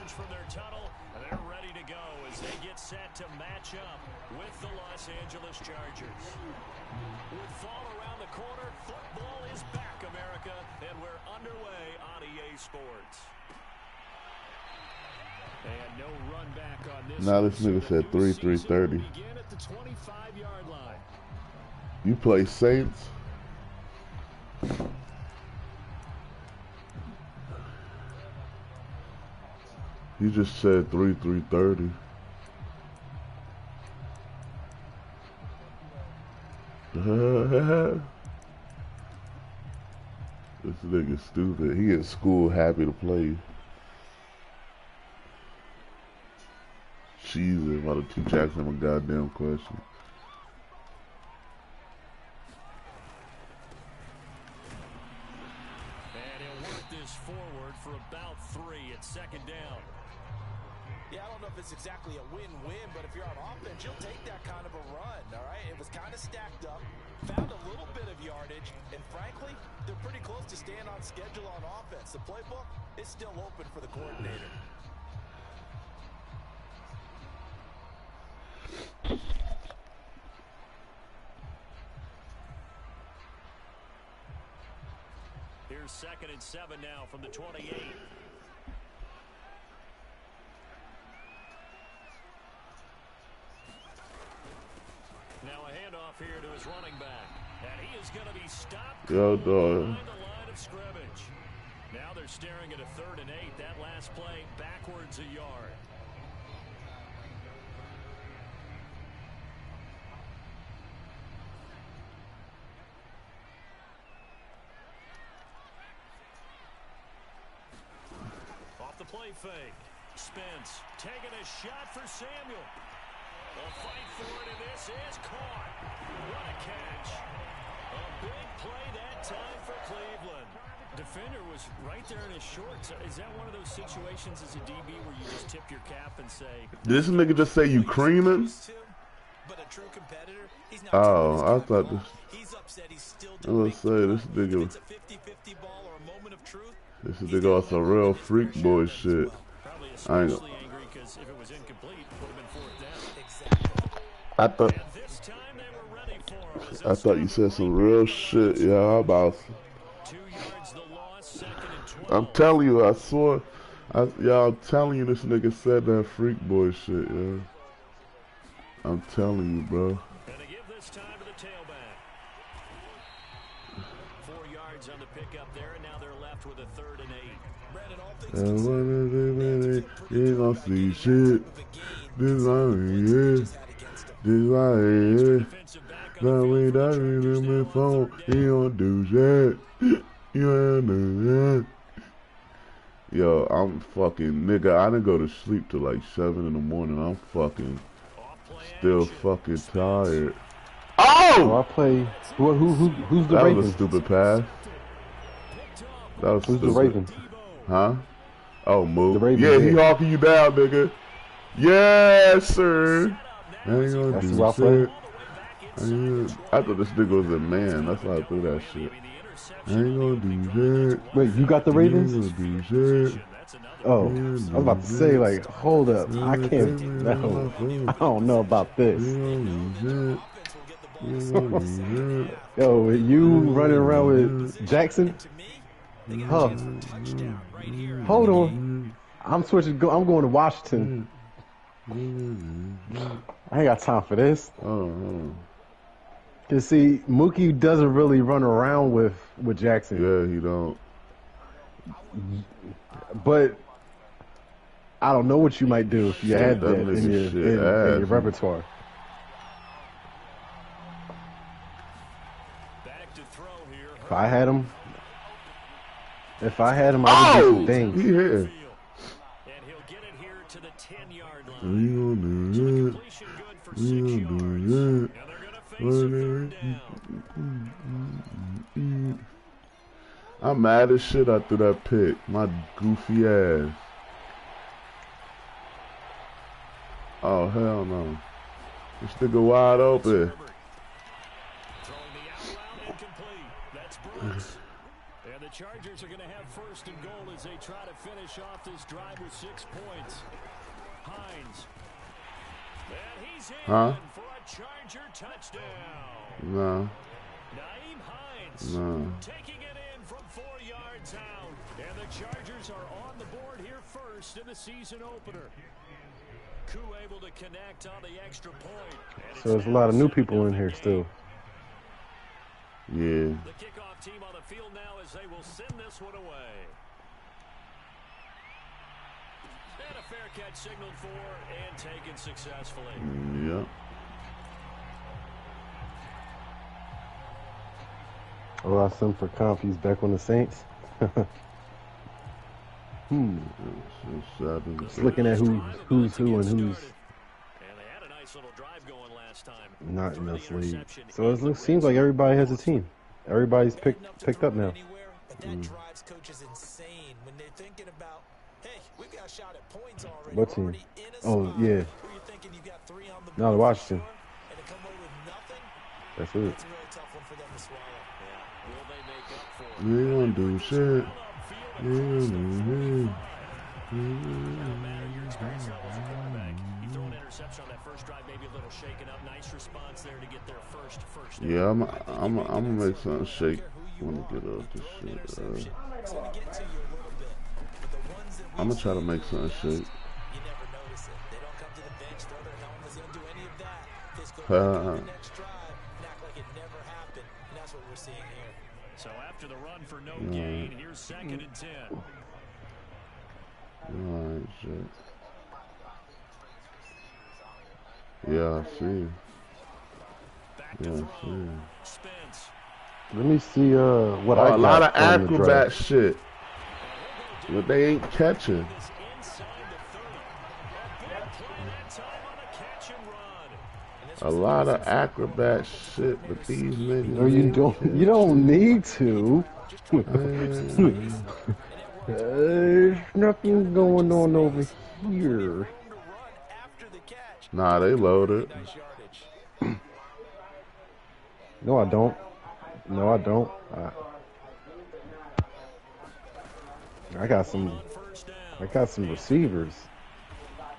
emerge from their tunnel, and they're ready to go as they get set to match up with the Los Angeles Chargers. With fall around the corner, football is back, America, and we're underway on EA Sports. And no run back on this. Now this nigga said 3-3-30. You play Saints? You just said 3-3-30. This nigga stupid. He in school happy to play. Jesus, about to teach Jackson a goddamn question. And he'll work this forward for about 3 at second down. Yeah, I don't know if it's exactly a win-win, but if you're on offense, you'll take that kind of a run, all right? It was kind of stacked up, found a little bit of yardage, and frankly, they're pretty close to staying on schedule on offense. The playbook is still open for the coordinator. Here's 2nd and 7 now from the 28. Now a handoff here to his running back. And he is going to be stopped behind the line of scrimmage. Now they're staring at a 3rd and 8. That last play backwards a yard. Off the play fake. Spence taking a shot for Samuel. They'll fight for it, and this is caught. What a catch. A big play that time for Cleveland. Defender was right there in his shorts. Is that one of those situations as a DB where you just tip your cap and say... Did this nigga just say you creaming? But a true competitor, he's not I thought this... He's upset he's still I was say, this nigga... It's a 50-50 ball or a moment of truth. This nigga on some real freak boy shit. I ain't gonna... If it was incomplete, would have been 4th down. I thought you said some real shit, y'all. I'm telling you, I swear, y'all telling you this nigga said that freak boy shit, yeah. I'm telling you, bro. And they give this time to the tailback. 4 yards on the pickup there, and now they're left with a 3rd and 8. You ain't gonna see shit. This right here. This right here. Now we diving in my phone. He don't do shit. You ain't do that. Yo, I'm fucking nigga. I didn't go to sleep till like 7 in the morning. I'm fucking still fucking tired. Oh! I play. Who's the That Raven? was a stupid pass. That was Who's stupid. the Raven? Huh? Oh, move. The Raven, Yeah, he hawking you down, nigga. Yes, sir. I ain't gonna do shit. I thought this nigga was a man. That's why I threw that shit. I ain't gonna do shit. Wait, you got the Ravens? I ain't gonna do shit. Oh, I was about to say, like, hold up. I can't. No, I don't know about this. Yo, you running around with Jackson? Huh. Hold on. I'm switching. I'm going to Washington. I ain't got time for this. Cause see, Mookie doesn't really run around with Jackson. Yeah, he don't. But I don't know what you might do if you had that in your repertoire. If I had him, I would do some things. He here. And he'll get it here to the 10-yard line. We gonna do that. We gonna do that. I'm mad as shit after that pick. My goofy ass. Oh, hell no. This nigga wide open. Throwing the out route incomplete. That's Brooks. And the the Chargers are going to have first and goal as they try to finish off this drive with 6 points. Hines. And he's in for a Charger touchdown. No. Naeem Hines taking it in from 4 yards out. And the Chargers are on the board here first in the season opener. Koo able to connect on the extra point. So there's a lot of new people in here still. Yeah. The kickoff team on the field now as they will send this one away. And a fair catch signaled for and taken successfully. Yep. Oh, I sent for Comp. He's back on the Saints. Just looking at who's who and who's not in this league. So it seems like everybody has a team. Everybody's picked up now. What team? Oh, yeah. No, the Washington. That's it. You ain't gonna do shit. Yeah, I'm gonna make something shake when I get off this shit. I'm gonna try to make something shake. So after the run for no gain, here's 2nd and 10. Alright, shit. Yeah, I see. Yeah, I see. Let me see what I got. A lot of acrobat shit. But they ain't catching. A lot of acrobat shit, but these niggas. No, you don't. You don't need to. There's nothing going on over here. Nah, they loaded. No, I don't. No, I don't. I got some receivers.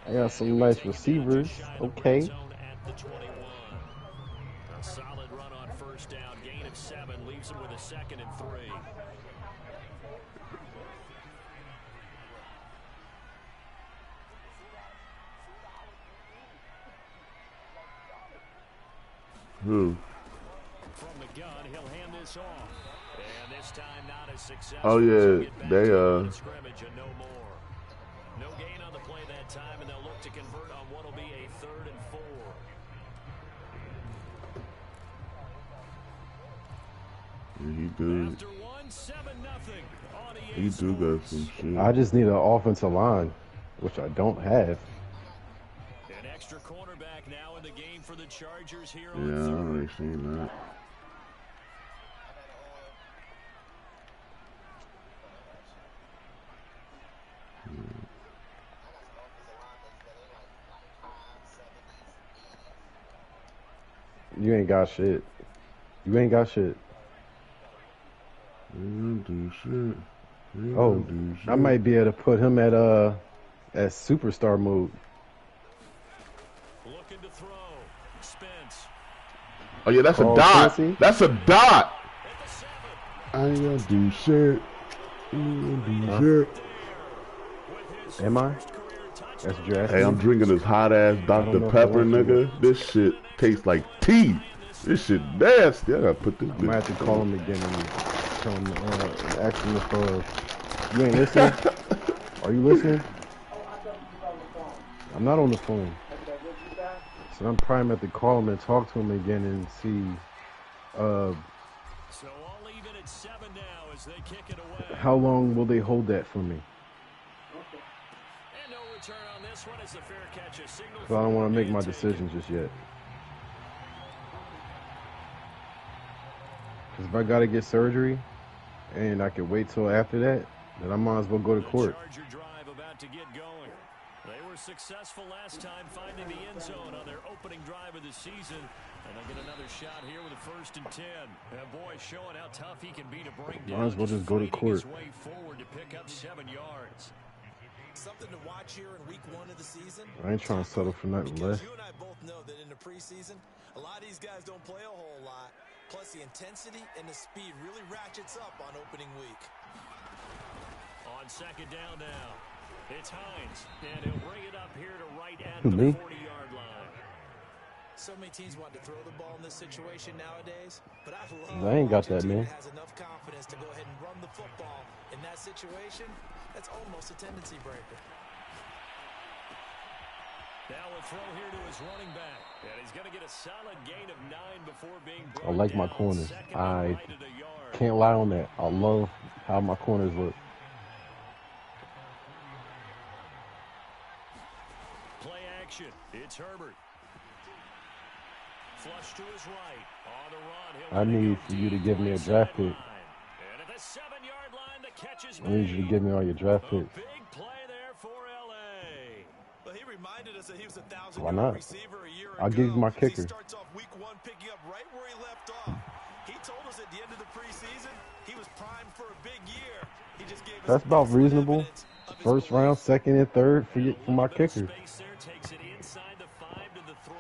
I got some nice receivers. Okay. A solid run on first down, gain of 7, leaves him with a 2nd and 3. Who? From the gun, he'll hand this off. And this time not as successful. Oh yeah, they scrimmage and no more. No gain on the play that time, and they'll look to convert on what'll be a 3rd and 4. He do. After 1-7-0 on He do got some shit. I just need an offensive line, which I don't have. An extra cornerback now in the game for the Chargers here. Yeah, I already seen that. You ain't got shit. You ain't got shit. You don't do shit. Oh, I might be able to put him at superstar mode. Looking to throw. Spence. Oh yeah, that's a dot. Quincy? That's a dot. I ain't gonna do shit. I ain't gonna do shit. Am I? That's what you're asking. Hey, I'm drinking this hot ass Dr. Pepper, nigga. This shit tastes like tea. This shit nasty. I gotta put this. I might have to call him again and tell him, ask him if you ain't listening. Are you listening? I'm not on the phone. So I'm probably have to call him and talk to him again and see. So all even at 7 now as they kick it away. How long will they hold that for me? And no return on this one as the fair catch is signaled. So I don't want to make my decision just yet. Because if I got to get surgery and I can wait till after that, then I might as well go to court. Charger drive about to get going. They were successful last time finding the end zone on their opening drive of the season. And they'll get another shot here with a 1st and 10. And boy, showing how tough he can be to bring down. Might as well just go to court. His way forward to pick up 7 yards. Something to watch here in week 1 of the season. I ain't trying to settle for nothing less. You and I both know that in the preseason, a lot of these guys don't play a whole lot. Plus, the intensity and the speed really ratchets up on opening week. On 2nd down now, it's Hines, and he'll bring it up here to right at Who, the me? 40-yard line. So many teams want to throw the ball in this situation nowadays, but I love I ain't got watching a that, team man. that has enough confidence to go ahead and run the football. In that situation, that's almost a tendency breaker. Now we'll throw here to his running back, and he's going to get a solid gain of 9 before being I brought like my down. corners. 2nd and I right at a yard. can't lie on that. I love how my corners look. Play action. It's Herbert. Flush to his right. On the run. I need for you to give me a draft pick. And at the 7-yard line, the catch is I need you to made. give me all your draft A picks. big play there for L.A. But he reminded us that he was a Why 1,000-yard not? receiver a year I'll ago. give you my He kicker. starts off week 1 picking up right where he left off. He told us at the end of the preseason he was primed for a big year. He just gave us That's about excellent reasonable. evidence of his First round, belief. 2nd, and 3rd for my A little bit of kicker. space there, takes it inside the 5 to the 3.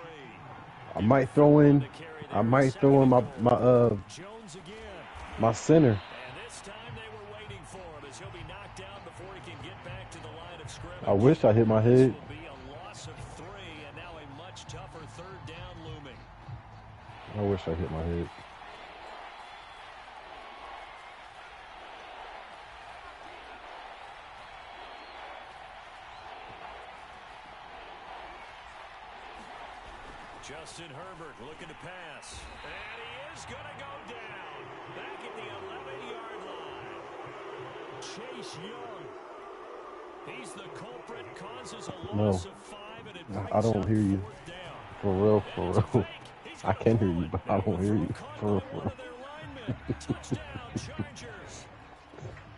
I might throw in Jones again. my center. And this time they were waiting for him as he'll be knocked down before he can get back to the line of scrimmage. I wish I hit my This head. will be a loss of 3 and now a much tougher 3rd down looming. I wish I hit my head. Justin Herbert looking to pass. And he is going to go down. Back at the 11-yard line. Chase Young. He's the culprit, causes a loss of 5, and it brings I don't up hear you. 4th down. For real, for And it's a real. fake. He's I gonna can throw hear you, it. but I don't hear you. Caught For real, by for one real. of their linemen. Touchdown, Chargers.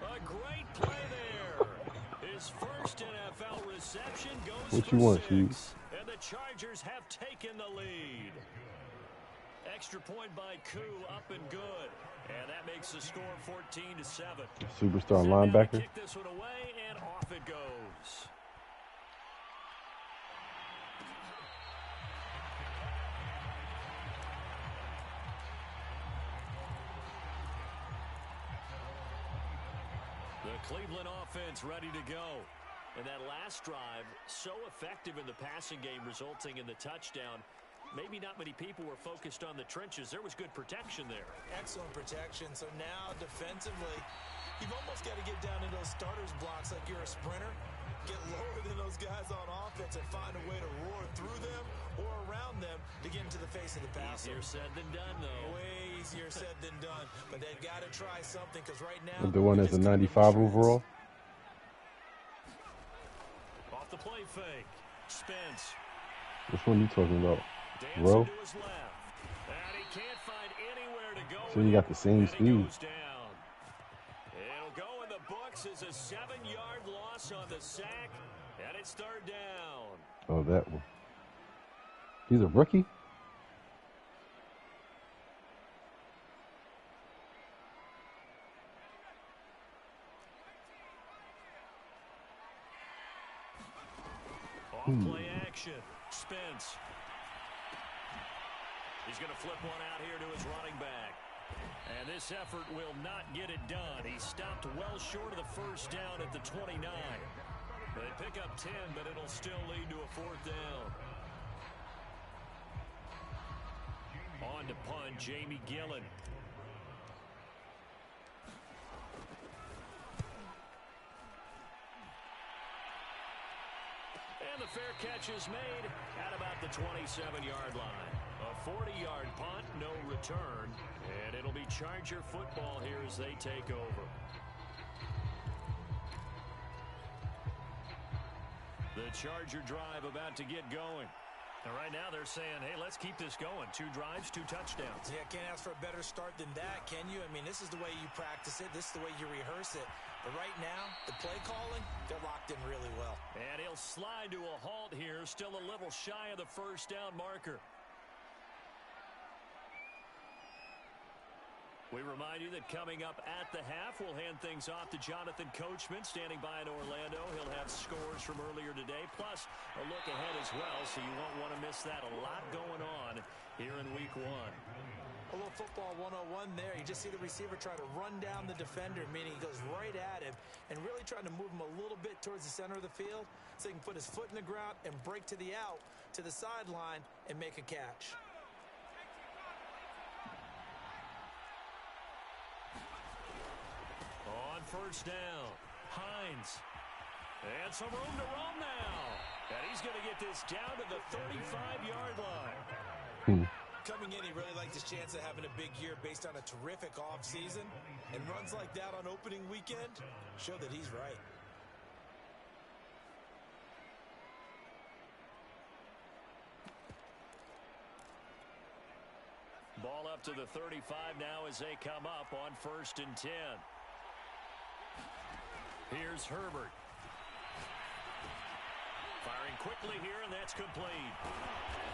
A great play there. His first NFL reception goes What for you want, 6. Chief? And the Chargers have taken the lead. Extra point by Koo, up and good. And that makes the score 14-7. Superstar Set now to linebacker. kick this one away, and off it goes. The Cleveland offense ready to go. And that last drive, so effective in the passing game, resulting in the touchdown. Maybe not many people were focused on the trenches. There was good protection there. Excellent protection. So now defensively, you've almost got to get down in those starters blocks like you're a sprinter. Get lower than those guys on offense and find a way to roar through them or around them to get into the face of the passer. Easier said than done, though. Way easier said than done. But they've got to try something because right now The one that's a it's 95 shreds. overall. Off the play fake. Spence. Which one you talking about? Dancing Row? to his left. And he can't find anywhere to go. So you got the same And he speed. goes down. It'll go in the books as a 7-yard loss on the sack. And it's 3rd down. Oh, that one. He's a rookie? Off play action. Spence. He's going to flip one out here to his running back. And this effort will not get it done. He stopped well short of the 1st down at the 29. They pick up 10, but it'll still lead to a 4th down. On to punt, Jamie Gillen. And the fair catch is made at about the 27-yard line. A 40-yard punt, no return. And it'll be Charger football here as they take over. The Charger drive about to get going. And right now they're saying, hey, let's keep this going. 2 drives, 2 touchdowns. Yeah, can't ask for a better start than that, can you? I mean, this is the way you practice it. This is the way you rehearse it. But right now, the play calling, they're locked in really well. And he'll slide to a halt here, still a little shy of the first down marker. We remind you that coming up at the half, we'll hand things off to Jonathan Coachman, standing by in Orlando. He'll have scores from earlier today, plus a look ahead as well, so you won't want to miss that. A lot going on here in Week 1. A little football 101 there. You just see the receiver try to run down the defender, meaning he goes right at him and really trying to move him a little bit towards the center of the field so he can put his foot in the ground and break to the out, to the sideline, and make a catch. On first down, Hines. And some room to roam now. And he's going to get this down to the 35-yard line. Coming in, he really liked his chance of having a big year based on a terrific offseason. And runs like that on opening weekend show that he's right. Ball up to the 35 now as they come up on 1st and 10. Here's Herbert. Firing quickly here, and that's complete.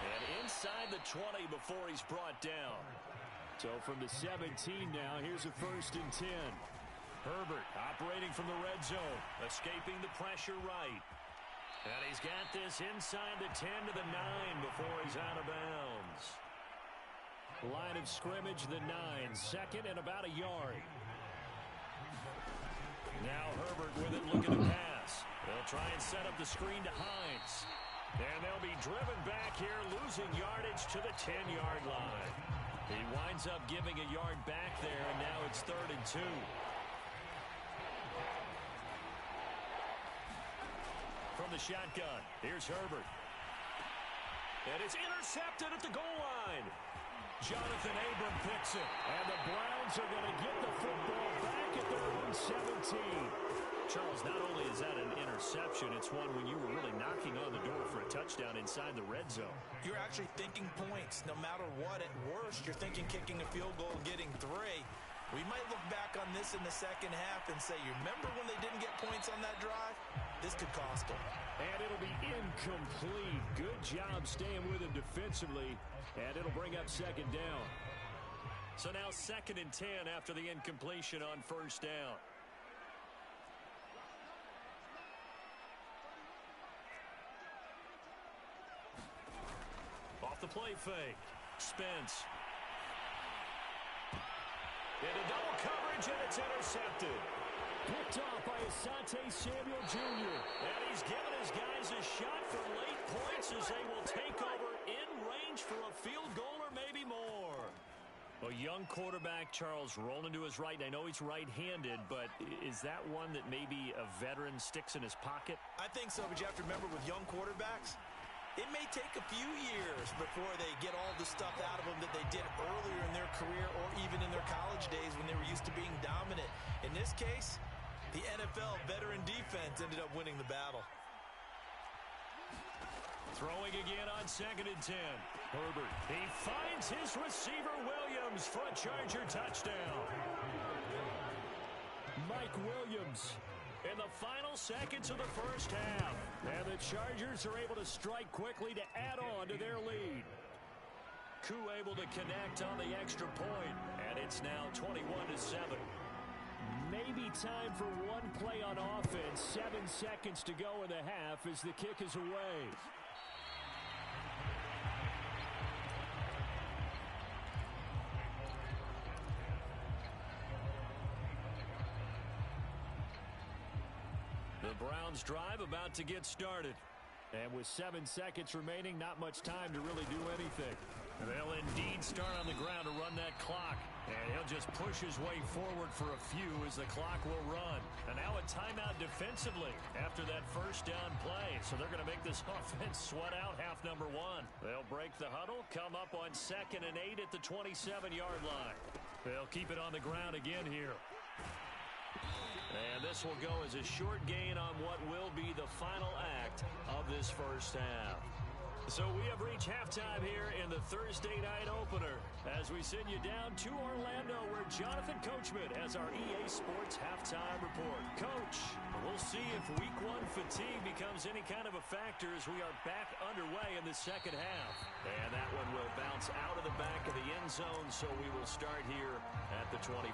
And inside the 20 before he's brought down. So from the 17 now, here's a 1st and 10. Herbert operating from the red zone, escaping the pressure right. And he's got this inside the 10 to the 9 before he's out of bounds. Line of scrimmage, the 9, second and about a yard. Now Herbert with it, looking to pass. They'll try and set up the screen to Hines. And they'll be driven back here, losing yardage to the 10-yard line. He winds up giving a yard back there, and now it's 3rd and 2. From the shotgun, here's Herbert. And it's intercepted at the goal line. Jonathan Abram picks it, and the Browns are going to get the football back at their own 17. Charles, not only is that an interception, it's one when you were really knocking on the door for a touchdown inside the red zone. You're actually thinking points. No matter what, at worst, you're thinking kicking a field goal and getting 3. We might look back on this in the second half and say, you remember when they didn't get points on that drive? This could cost them. And it'll be incomplete. Good job staying with him defensively. And it'll bring up 2nd down. So now 2nd and 10 after the incompletion on 1st down. Off the play fake. Spence. Into double coverage, and it's intercepted. Picked off by Asante Samuel Jr. And he's given his guys a shot for late points as they will take over in range for a field goal or maybe more. A young quarterback, Charles, rolling to his right. I know he's right-handed, but is that one that maybe a veteran sticks in his pocket? I think so, but you have to remember with young quarterbacks, it may take a few years before they get all the stuff out of them that they did earlier in their career or even in their college days when they were used to being dominant. In this case, the NFL veteran defense ended up winning the battle. Throwing again on 2nd and 10. Herbert. He finds his receiver Williams for a Charger touchdown. Mike Williams in the final seconds of the first half. And the Chargers are able to strike quickly to add on to their lead. Koo able to connect on the extra point. And it's now 21-7. Maybe time for one play on offense. 7 seconds to go in the half as the kick is away. The Browns drive about to get started. And with 7 seconds remaining, not much time to really do anything. They'll indeed start on the ground to run that clock. And he'll just push his way forward for a few as the clock will run. And now a timeout defensively after that first down play. So they're going to make this offense sweat out half number 1. They'll break the huddle, come up on 2nd and 8 at the 27-yard line. They'll keep it on the ground again here. And this will go as a short gain on what will be the final act of this first half. So we have reached halftime here in the Thursday night opener as we send you down to Orlando where Jonathan Coachman has our EA Sports halftime report. Coach, we'll see if week one fatigue becomes any kind of a factor as we are back underway in the second half. And that one will bounce out of the back of the end zone, so we will start here at the 25.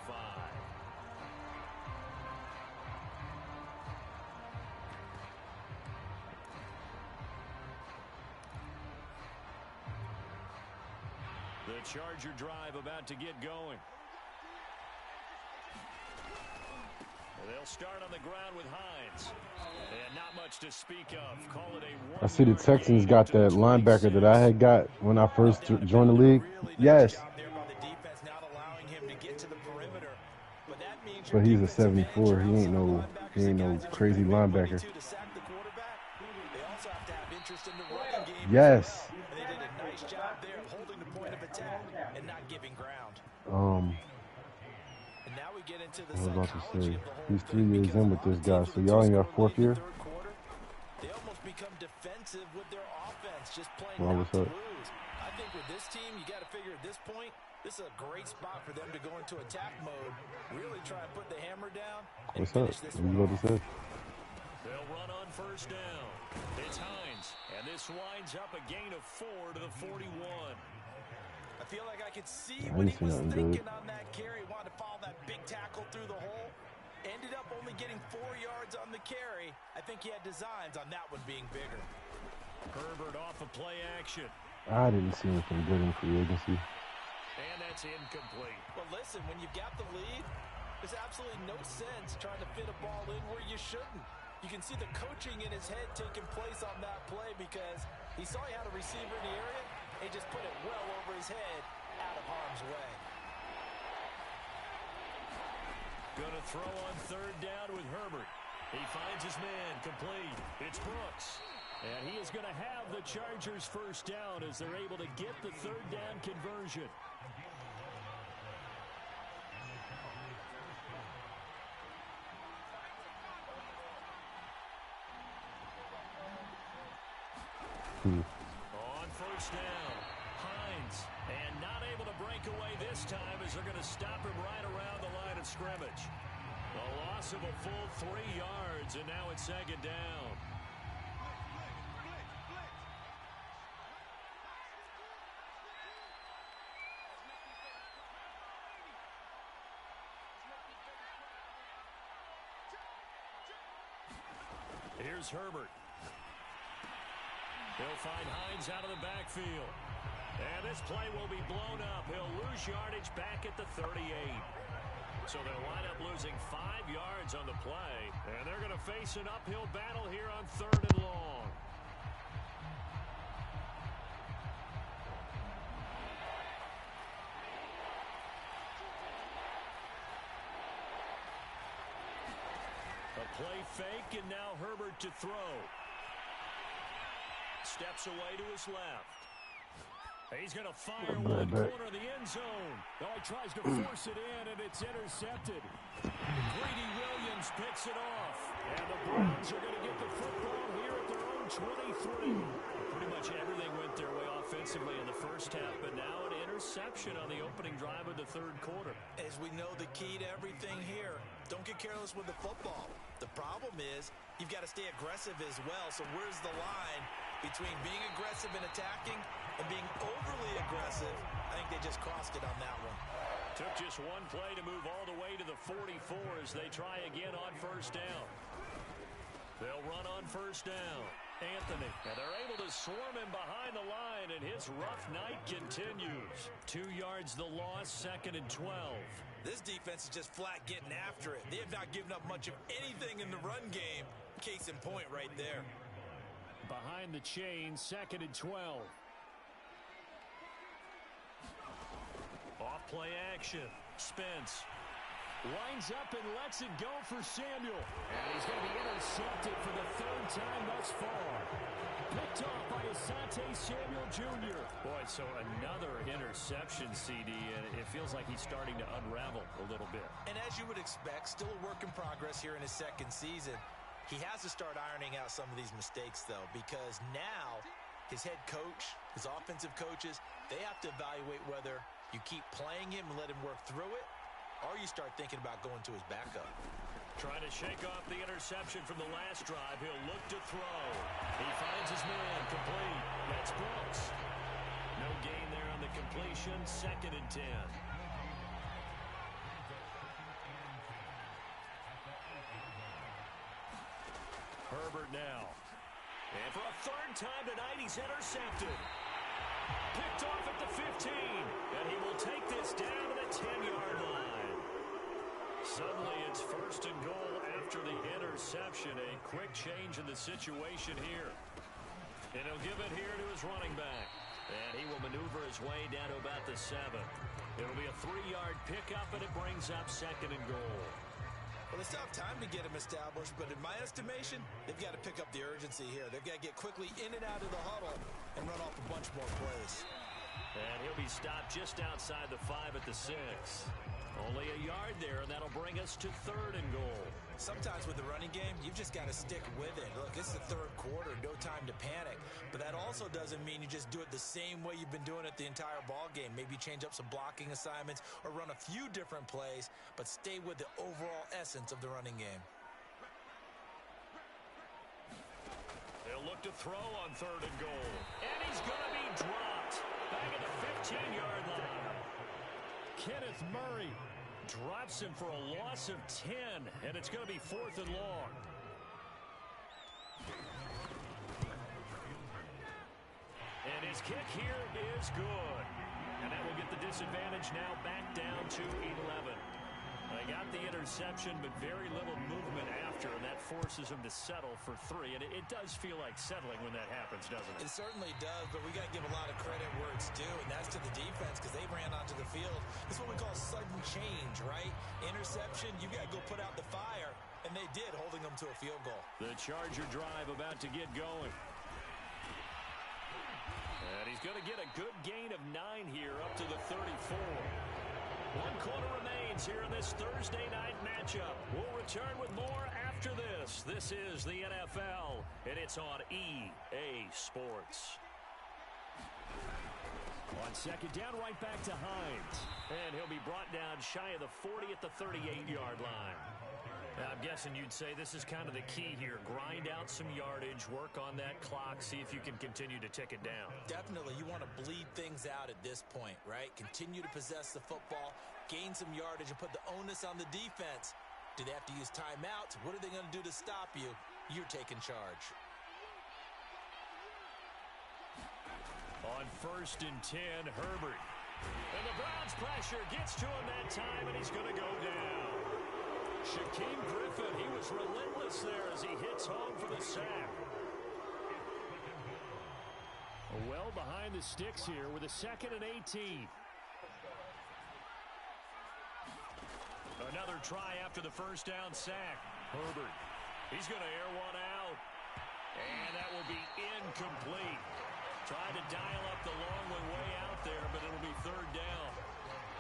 The Charger drive about to get going. They'll start on the ground with Hines. And not much to speak of. Call it a I see the Texans got that linebacker that I had got when I first joined the league. Yes. But he's a 74. He ain't no crazy linebacker. Yes. Job there holding the point of attack and not giving ground. And now we get into the I was about to say, psychology of the whole he's 3 thing, years because in a with lot this of guy, teams so with y'all ain't two got score fourth lead in year? the third quarter, they almost become defensive with their offense, just playing Well, not what's to up? lose. I think with this team, you got to figure at this point, this is a great spot for them to go into attack mode, really try and put the hammer down and What's up? finish this What you one about to off. say? They'll run on first down. It's Hines, and this winds up a gain of 4 to the 41. I feel like I could see I what ain't he seen was nothing thinking good. on that carry. Wanted to follow that big tackle through the hole. Ended up only getting 4 yards on the carry. I think he had designs on that one being bigger. Herbert off of play action. I didn't see anything good in free agency. And that's incomplete. Well, listen, when you've got the lead, there's absolutely no sense trying to fit a ball in where you shouldn't. You can see the coaching in his head taking place on that play because he saw he had a receiver in the area. He just put it well over his head, out of harm's way. Gonna throw on third down with Herbert. He finds his man complete. It's Brooks. And he is going to have the Chargers first down as they're able to get the third down conversion. On first down, Hines. And not able to break away this time as they're going to stop him right around the line of scrimmage. A loss of a full 3 yards, and now it's second down. Here's Herbert. He'll find Hines out of the backfield. And this play will be blown up. He'll lose yardage back at the 38. So they'll wind up losing 5 yards on the play. And they're going to face an uphill battle here on third and long. A play fake, and now Herbert to throw. Steps away to his left. He's going to fire one corner of the end zone. Oh, he tries to force it in, and it's intercepted. Greedy Williams picks it off. And the Browns are going to get the football here at their own 23. Pretty much everything went their way offensively in the first half, but now an interception on the opening drive of the third quarter. As we know, the key to everything here, don't get careless with the football. The problem is you've got to stay aggressive as well. So where's the line between being aggressive and attacking and being overly aggressive? I think they just crossed it on that one. Took just one play to move all the way to the 44 as they try again on first down. They'll run on first down. Anthony, and they're able to swarm him behind the line, and his rough night continues. 2 yards the loss, second and 12. This defense is just flat getting after it. They have not given up much of anything in the run game. Case in point right there. Behind the chain, second and 12. Off play action. Spence winds up and lets it go for Samuel. And he's going to be intercepted for the third time thus far. Picked off by Asante Samuel Jr. Boy, so another interception, CD, and it feels like he's starting to unravel a little bit. And as you would expect, still a work in progress here in his second season. He has to start ironing out some of these mistakes, though, because now his head coach, his offensive coaches, they have to evaluate whether you keep playing him and let him work through it, or you start thinking about going to his backup. Trying to shake off the interception from the last drive. He'll look to throw. He finds his man complete. That's Brooks. No gain there on the completion. 2nd and 10. Herbert now. And for a 3rd time tonight, he's intercepted. Picked off at the 15. And he will take this down to the 10-yard line. Suddenly, it's 1st and goal after the interception. A quick change in the situation here. And he'll give it here to his running back. And he will maneuver his way down to about the 7. It'll be a 3-yard pickup, and it brings up 2nd and goal. Well, they still have time to get him established, but in my estimation, they've got to pick up the urgency here. They've got to get quickly in and out of the huddle and run off a bunch more plays. And he'll be stopped just outside the 5 at the 6. Only a yard there, and that'll bring us to 3rd and goal. Sometimes with the running game, you've just got to stick with it. Look, it's the 3rd quarter, no time to panic. But that also doesn't mean you just do it the same way you've been doing it the entire ball game. Maybe change up some blocking assignments or run a few different plays, but stay with the overall essence of the running game. They'll look to throw on 3rd and goal. And he's going to be dropped back at the 15-yard line. Kenneth Murray drops him for a loss of 10, and it's going to be 4th and long. And his kick here is good. And that will get the disadvantage now back down to 11. They got the interception, but very little movement after, and that forces him to settle for 3. And it does feel like settling when that happens, doesn't it? It certainly does, but we got to give a lot of credit where it's due, and that's to the defense because they ran onto the field. It's what we call sudden change, right? Interception, you got to go put out the fire, and they did, holding them to a field goal. The Charger drive about to get going. And he's going to get a good gain of 9 here up to the 34. 1 quarter remains here in this Thursday night matchup. We'll return with more after this. This is the NFL, and it's on EA Sports. On 2nd down, right back to Hines. And he'll be brought down shy of the 40 at the 38-yard line. I'm guessing you'd say this is kind of the key here. Grind out some yardage, work on that clock, see if you can continue to tick it down. Definitely. You want to bleed things out at this point, right? Continue to possess the football, gain some yardage, and put the onus on the defense. Do they have to use timeouts? What are they going to do to stop you? You're taking charge. On 1st and 10, Herbert. And the Browns pressure gets to him that time, and he's going to go down. Shaquem Griffin, he was relentless there as he hits home for the sack. Well behind the sticks here with a 2nd and 18. Another try after the 1st down sack. Herbert, he's going to air one out. And that will be incomplete. Tried to dial up the long way out there, but it'll be 3rd down.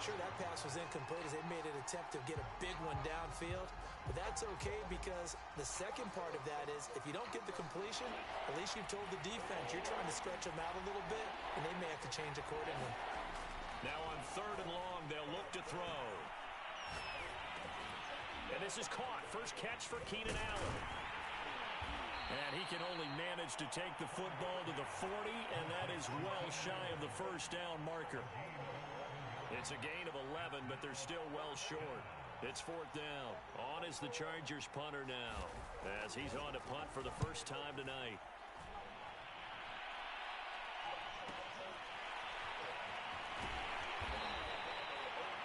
Sure, that pass was incomplete as they made an attempt to get a big one downfield. But that's okay because the second part of that is if you don't get the completion, at least you've told the defense you're trying to stretch them out a little bit, and they may have to change accordingly. Now on 3rd and long, they'll look to throw. And this is caught. First catch for Keenan Allen. And he can only manage to take the football to the 40, and that is well shy of the 1st down marker. It's a gain of 11, but they're still well short. It's 4th down. On is the Chargers punter now, as he's on to punt for the first time tonight.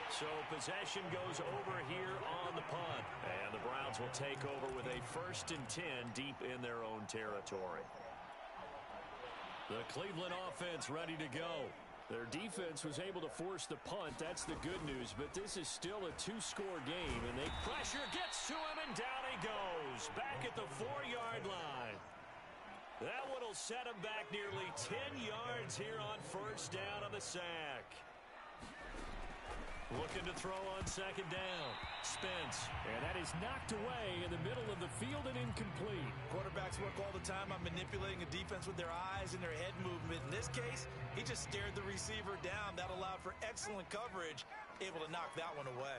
So possession goes over here on the punt. And the Browns will take over with a 1st and 10 deep in their own territory. The Cleveland offense ready to go. Their defense was able to force the punt. That's the good news, but this is still a 2-score game, and they pressure gets to him, and down he goes. Back at the 4-yard line. That one will set him back nearly 10 yards here on 1st down on the sack. Looking to throw on second down. Spence. And that is knocked away in the middle of the field and incomplete. Quarterbacks work all the time on manipulating a defense with their eyes and their head movement. In this case, he just stared the receiver down. That allowed for excellent coverage, able to knock that one away.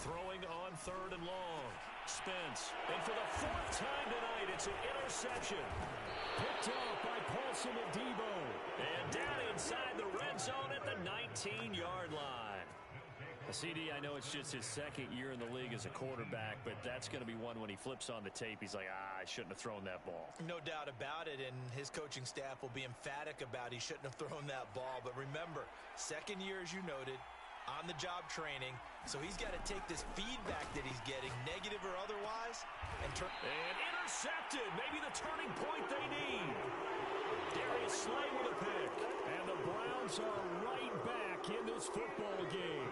Throwing on third and long. Spence. And for the fourth time tonight, it's an interception. Picked off by Paulson Adebo. And down inside the red zone at the 19-yard line. CD, I know it's just his second year in the league as a quarterback, but that's going to be one when he flips on the tape. He's like, I shouldn't have thrown that ball. No doubt about it, and his coaching staff will be emphatic about he shouldn't have thrown that ball. But remember, second year, as you noted, on-the-job training, so he's got to take this feedback that he's getting, negative or otherwise, and intercepted. Maybe the turning point they need. Darius Slay with a pick. And the Browns are right back in this football game.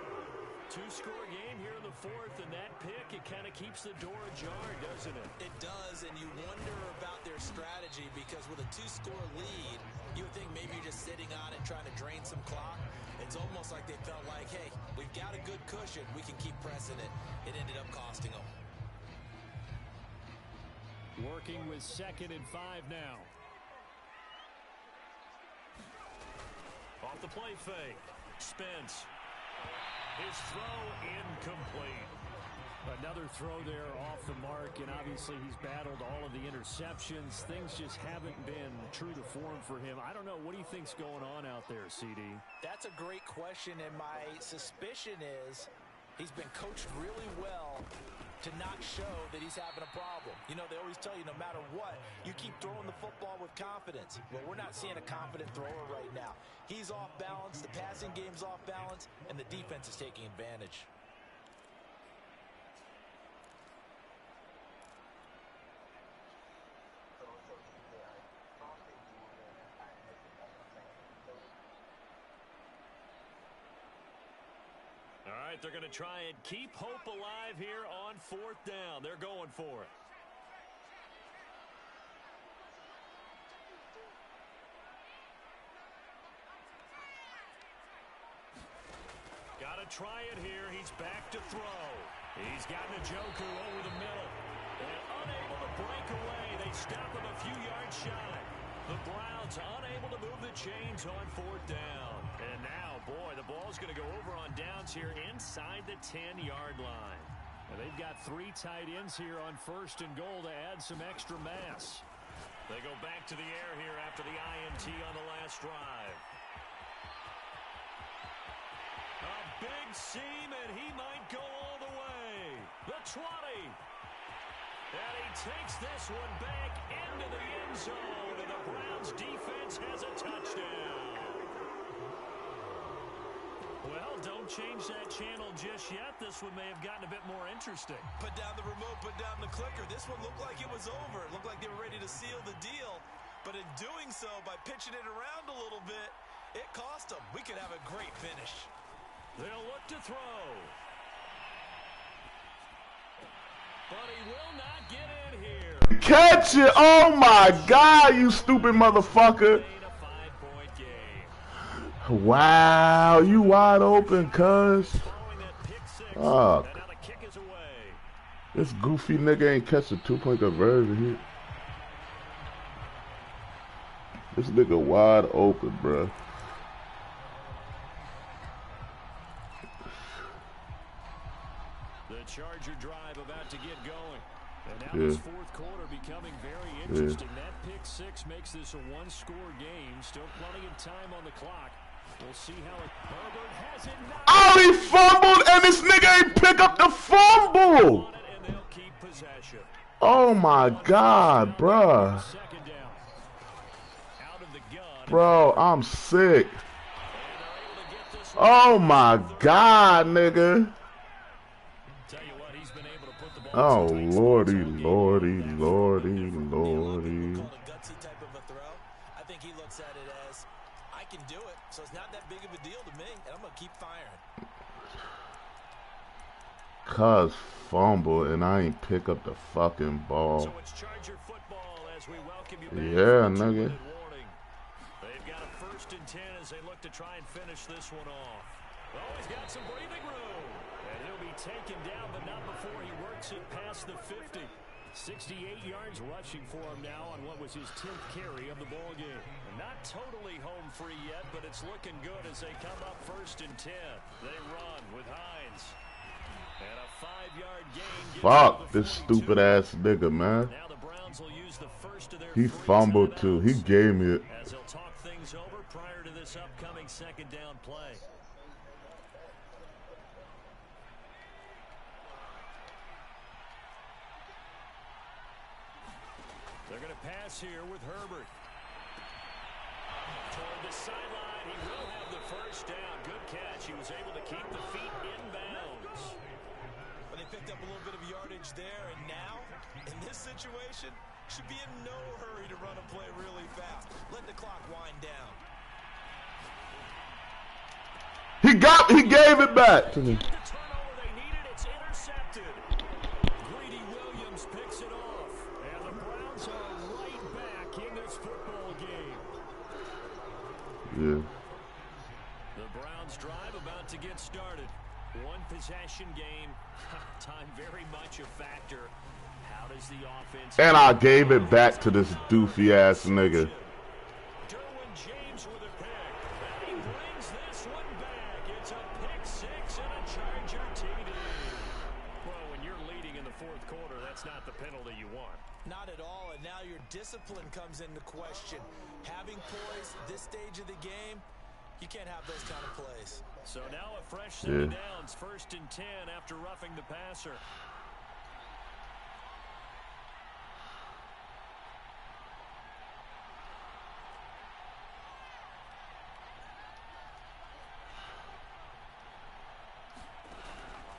Two-score game here in the fourth, and that pick, it kind of keeps the door ajar, doesn't it? It does, and you wonder about their strategy because with a two-score lead, you would think maybe you're just sitting on it trying to drain some clock. It's almost like they felt like, hey, we've got a good cushion. We can keep pressing it. It ended up costing them. Working with 2nd and 5 now. Off the play fake. Spence. His throw incomplete. Another throw there off the mark, and obviously he's battled all of the interceptions. Things just haven't been true to form for him. I don't know. What do you think's going on out there, CD? That's a great question, and my suspicion is he's been coached really well to not show that he's having a problem. You know, they always tell you no matter what, you keep throwing the football with confidence. Well, we're not seeing a confident thrower right now. He's off balance, the passing game's off balance, and the defense is taking advantage. All right, they're going to try and keep hope alive here on 4th down. They're going for it. Got to try it here. He's back to throw. He's got Njoku over the middle. And unable to break away. They stop him a few yards shy. The Browns unable to move the chains on 4th down. And now, boy, the ball's going to go over on downs here inside the 10-yard line. And they've got 3 tight ends here on 1st and goal to add some extra mass. They go back to the air here after the INT on the last drive. A big seam, and he might go all the way. The 20. And he takes this one back into the end zone, and the Browns defense has a touchdown. Well, don't change that channel just yet. This one may have gotten a bit more interesting. Put down the remote, put down the clicker. This one looked like it was over. It looked like they were ready to seal the deal. But in doing so, by pitching it around a little bit, it cost them. We could have a great finish. They'll look to throw. But he will not get in here. Catch it! Oh my God, you stupid motherfucker! Wow, you wide open, cuz. Fuck. This goofy nigga ain't catch a 2-point conversion here. This nigga wide open, bruh. The Charger drive about to get going. And now this 4th quarter becoming very interesting. That pick 6 makes this a 1-score game. Still plenty of time on the clock. We'll see how it... Herbert has it now. Oh, he fumbled, and this nigga ain't pick up the fumble. And they'll keep possession. Oh my God, bruh. Second down. Out of the gun. Bro, I'm sick. Oh my God, nigga. Tell you what, he's been able to put the ball. Oh lordy, lordy, lordy, lordy. Gutsy type of a throw. I think he looks at it as I can do it, so it's not that big of a deal to me, and I'm gonna keep firing. Cuz fumble and I ain't pick up the fucking ball. So it's Charger football as we welcome you back. Yeah, nigga. They've got a 1st and try and finish this one off. Oh, he's got some breathing room. And he'll be taken down, but not before he works it past the 50. 68 yards rushing for him now on what was his 10th carry of the ball game. Not totally home free yet, but it's looking good as they come up 1st and 10. They run with Hines. And a 5-yard gain. Fuck this stupid ass nigga, man. Now the Browns will use the first of their He fumbled too. He gave me it. As they'll talk things over prior to this upcoming 2nd down play. They're going to pass here with Herbert. Toward the sideline, he will have the first down. Good catch. He was able to keep the feet inbounds. But they picked up a little bit of yardage there, and now, in this situation, should be in no hurry to run a play really fast. Let the clock wind down. He gave it back to me. The turnover they needed, it's intercepted. Greedy Williams picks it off. And the Browns are right back in this football game. Yeah. The Browns drive about to get started. One possession game. Time very much a factor. How does the offense... And I gave it back to this doofy ass nigga. Derwin James with a pick. And he brings this one back. It's a pick 6 and a Charger TD. Well, when you're leading in the 4th quarter, that's not the penalty you want. Not at all, and now your discipline comes into question. Having poise at this stage of the game, you can't have those kind of plays. So now a fresh set of downs, 1st and 10 after roughing the passer.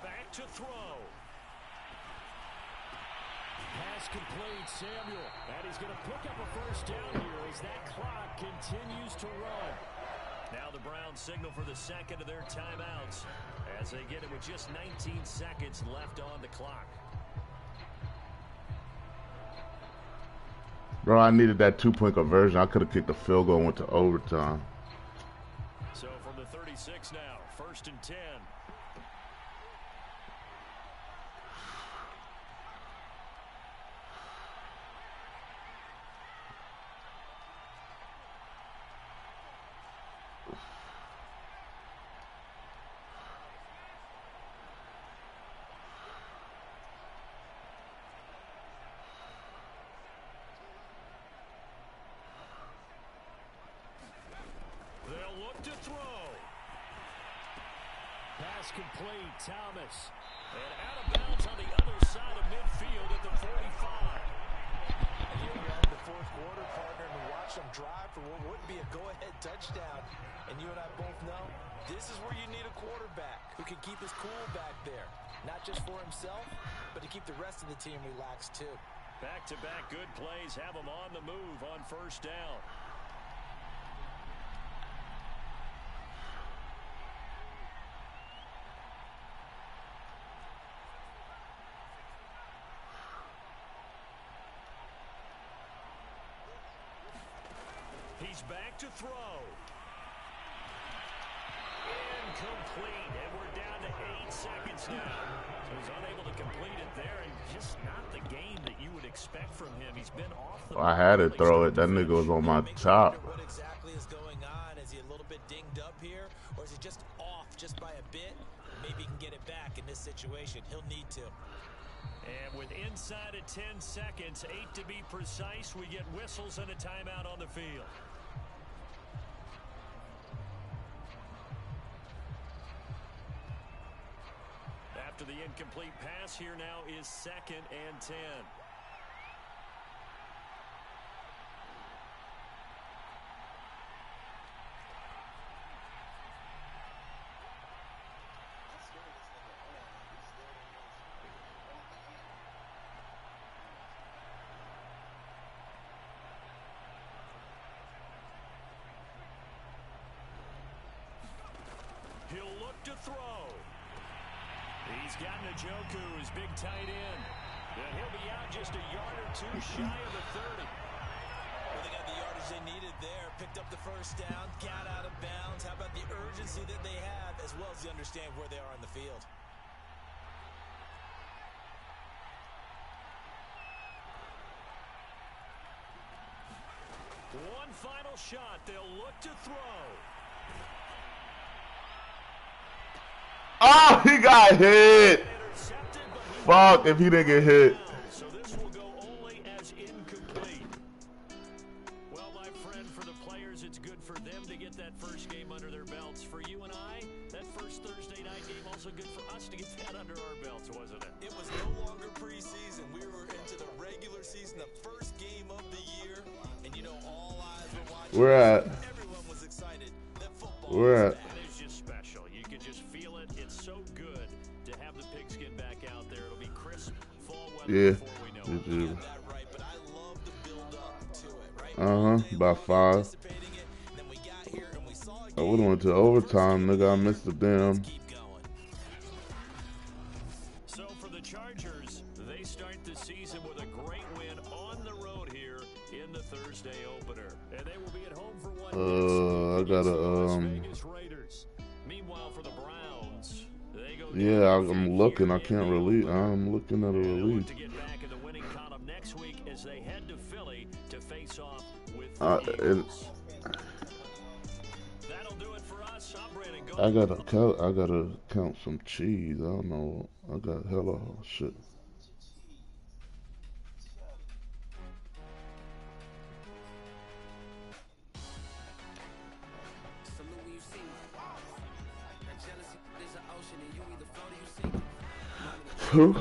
Back to throw. Pass complete, Samuel. And he's going to pick up a first down here as that clock continues to run. Now the Browns signal for the 2nd of their timeouts as they get it with just 19 seconds left on the clock. Bro, I needed that 2-point conversion. I could have kicked the field goal and went to overtime. So from the 36 now, 1st and 10. To throw. Pass complete, Thomas. And out of bounds on the other side of midfield at the 45. And here we are in the 4th quarter, partner, and we watch them drive for what would be a go-ahead touchdown. And you and I both know this is where you need a quarterback who can keep his cool back there. Not just for himself, but to keep the rest of the team relaxed too. Back-to-back good plays have him on the move on 1st down. He's back to throw. Incomplete, and we're down to 8 seconds now. So he's unable to complete it there, and just not the game that you would expect from him. He's been off the... I had to throw it. That nigga was on my top. What exactly is going on? Is he a little bit dinged up here, or is he just off just by a bit? Maybe he can get it back in this situation. He'll need to. And with inside of 10 seconds, 8 to be precise, we get whistles and a timeout on the field. After the incomplete pass, here now is 2nd and 10. He'll look to throw. He's got Njoku, his big tight end. And he'll be out just a yard or two shy of the 30. Well, they got the yardage they needed there. Picked up the first down, got out of bounds. How about the urgency that they have, as well as they understand where they are on the field? One final shot. They'll look to throw. Oh, he got hit. Fuck if he didn't get hit. So this will go only as incomplete. Well, my friend, for the players, it's good for them to get that first game under their belts. For you and I, that first Thursday night game also good for us to get that under our belts, wasn't it? It was no longer preseason. We were into the regular season, the first game of the year. And you know, all eyes were watching. Where at? Everyone was excited that football Where was at? back. It is just special. You can just feel it. It's so good to have the pigskin back out there. It'll be crisp fall weather Yeah. before we know it. You do. That right, but I love the build up to it, right? By 5. Anticipating it, then we got here and we saw a I would've went to overtime, nigga. I missed the damn. keep going. So for the Chargers, they start the season with a great win on the road here in the Thursday opener. And they will be at home for one I gotta, Las Vegas Raiders. Meanwhile, for the Browns, they go Yeah, down I'm here looking. I in can't the release. opener. I'm looking at a And they'll look release. to get back in the winning column next week as they head to Philly to face off with Uh, the it- Eagles. That'll do it for us. I'm Brandon Gold. I gotta count some cheese. I don't know. I got hella shit. Who?